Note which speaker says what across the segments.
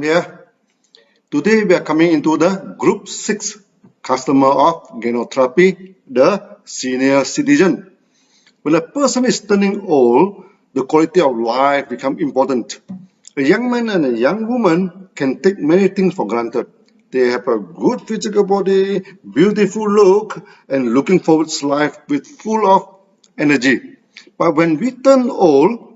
Speaker 1: Lim here. Today we are coming into the group 6 customer of Ganoterapia, the senior citizen. When a person is turning old, the quality of life becomes important. A young man and a young woman can take many things for granted. They have a good physical body, beautiful look, and looking forward to life with full of energy. But when we turn old,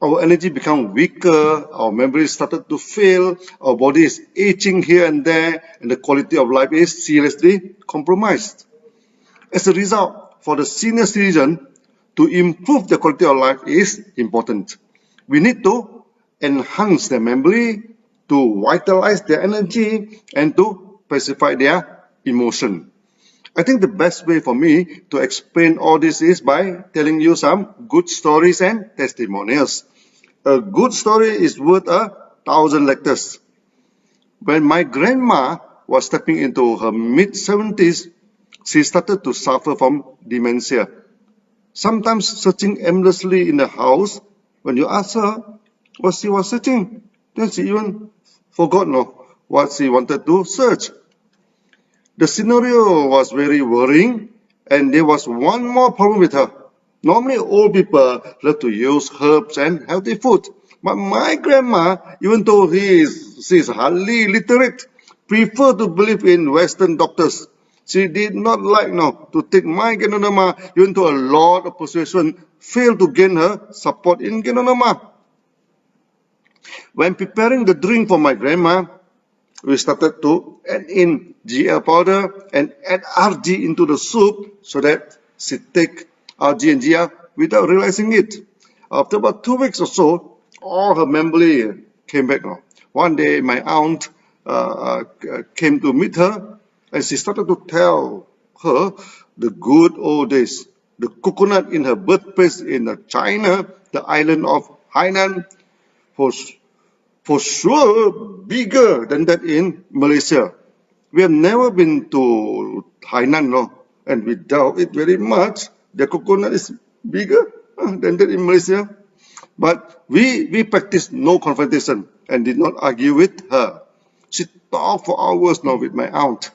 Speaker 1: our energy becomes weaker, our memory started to fail, our body is aging here and there, and the quality of life is seriously compromised. As a result, for the senior citizen, to improve the quality of life is important. We need to enhance their memory, to vitalize their energy, and to pacify their emotion. I think the best way for me to explain all this is by telling you some good stories and testimonials. A good story is worth 1,000 lectures. When my grandma was stepping into her mid-70s, she started to suffer from dementia. Sometimes searching aimlessly in the house, when you ask her what she was searching, then she even forgot what she wanted to search. The scenario was very worrying, and there was one more problem with her. Normally, old people love to use herbs and healthy food. But my grandma, even though she is hardly literate, preferred to believe in Western doctors. She did not like to take my Ganoderma, even though a lot of persuasion failed to gain her support in Ganoderma. When preparing the drink for my grandma, we started to add in GL powder and add RG into the soup so that she take RG and GL without realizing it. After about 2 weeks or so, all her memory came back. One day, my aunt came to meet her, and she started to tell her the good old days. The coconut in her birthplace in China, the island of Hainan, for sure bigger than that in Malaysia. We have never been to Hainan, and we doubt it very much. The coconut is bigger than that in Malaysia. But we practiced no confrontation and did not argue with her. She talked for hours with my aunt.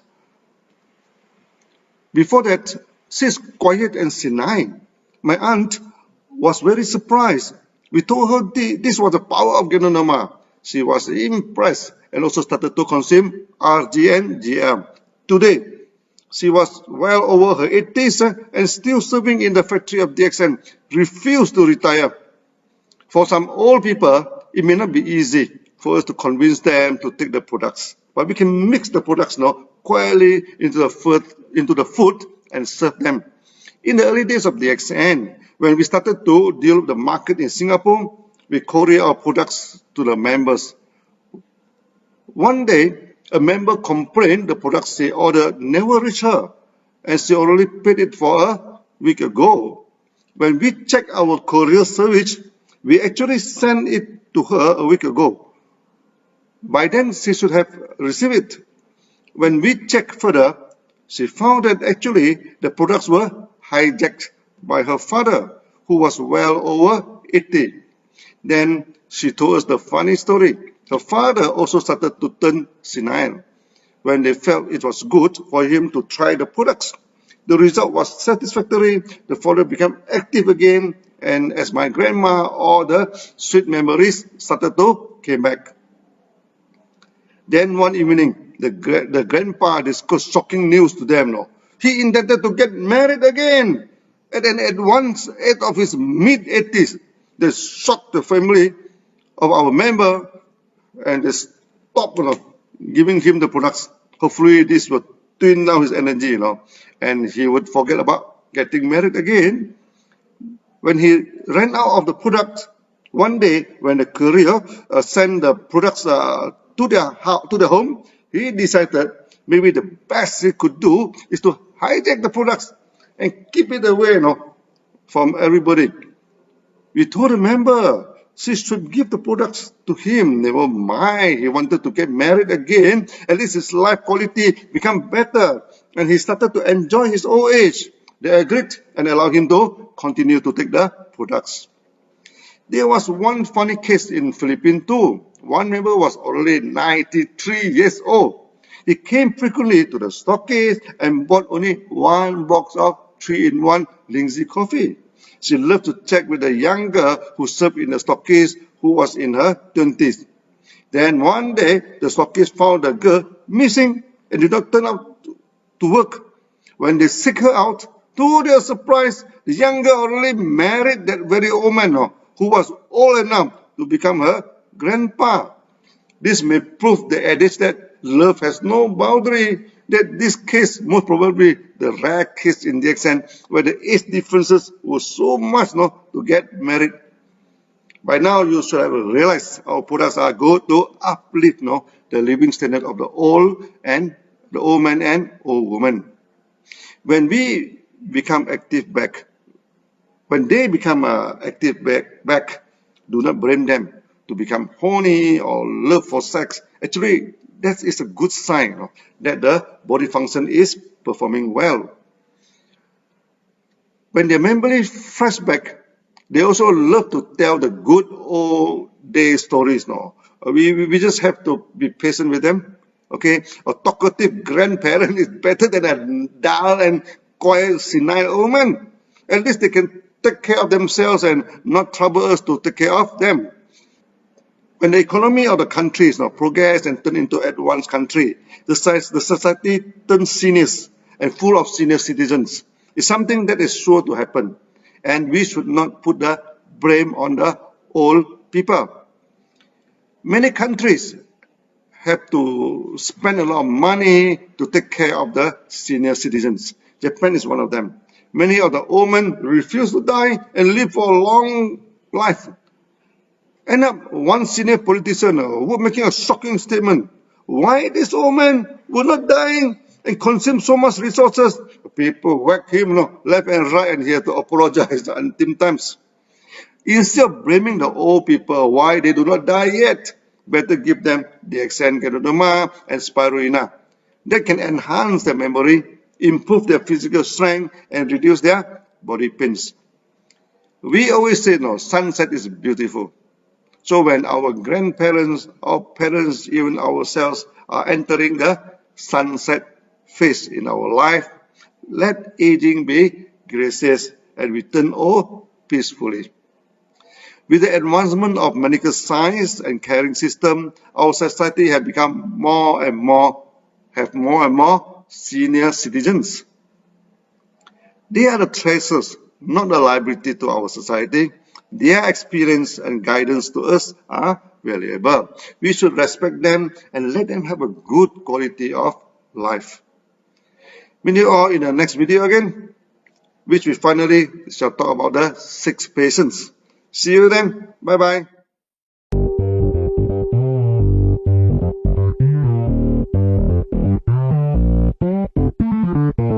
Speaker 1: Before that, she is quiet and senile. My aunt was very surprised. We told her this was the power of Ganoderma. She was impressed and also started to consume RG and GM. Today, she was well over her 80s and still serving in the factory of DXN, refused to retire. For some old people, it may not be easy for us to convince them to take the products, but we can mix the products quietly into the food and serve them. In the early days of DXN, when we started to deal with the market in Singapore, we courier our products to the members. One day, a member complained the products she ordered never reached her, and she already paid it for a week ago. When we checked our courier service, we actually sent it to her a week ago. By then, she should have received it. When we checked further, she found that actually the products were hijacked by her father, who was well over 80. Then she told us the funny story. Her father also started to turn senile. When they felt it was good for him to try the products, the result was satisfactory. The father became active again, and as my grandma, all the sweet memories started to come back. Then one evening, the grandpa discussed shocking news to them. He intended to get married again, and then at once, age of his mid-80s, they shocked the family of our member, and they stopped giving him the products. Hopefully, this will tune down his energy, and he would forget about getting married again. When he ran out of the product, one day when the courier sent the products to their home, he decided maybe the best he could do is to hijack the products and keep it away from everybody. We told the member she should give the products to him. Never mind, he wanted to get married again. At least his life quality become better, and he started to enjoy his old age. They agreed and allowed him to continue to take the products. There was one funny case in Philippines too. One member was already 93 years old. He came frequently to the stockist and bought only one box of 3-in-1 Lindsay coffee. She loved to check with the young girl who served in the stockist, who was in her 20s. Then one day, the stockist found the girl missing and did not turn up to work. When they seek her out, to their surprise, the young girl already married that very old man who was old enough to become her grandpa. This may prove the adage that love has no boundary, that this case most probably the rare case in DXN where the age differences were so much to get married. By now you should have realized our products are good to uplift the living standard of the old man and old woman. When we become active back, when they become active back, do not blame them to become horny or love for sex. Actually, that is a good sign that the body function is performing well. When their memory flash back, they also love to tell the good old day stories. We just have to be patient with them. Okay, a talkative grandparent is better than a dull and quiet senile old man. At least they can take care of themselves and not trouble us to take care of them. When the economy of the country is progress and turn into advanced country, the society turns seniors and full of senior citizens. It's something that is sure to happen, and we should not put the blame on the old people. Many countries have to spend a lot of money to take care of the senior citizens. Japan is one of them. Many of the old men refuse to die and live for a long life. End up one senior politician was making a shocking statement. Why this old man was not dying and consume so much resources? People whack him left and right, and he had to apologize until times. Instead of blaming the old people why they do not die yet, better give them DXN, Ganoderma, and spirulina. That can enhance their memory, improve their physical strength, and reduce their body pains. We always say, sunset is beautiful. So when our grandparents, our parents, even ourselves are entering the sunset phase in our life, let aging be gracious and we turn old peacefully. With the advancement of medical science and caring system, our society has become more and more senior citizens. They are the treasures, not a liability to our society. Their experience and guidance to us are valuable. We should respect them and let them have a good quality of life. Meet you all in the next video again, which we finally shall talk about the 6 patients. See you then. Bye-bye.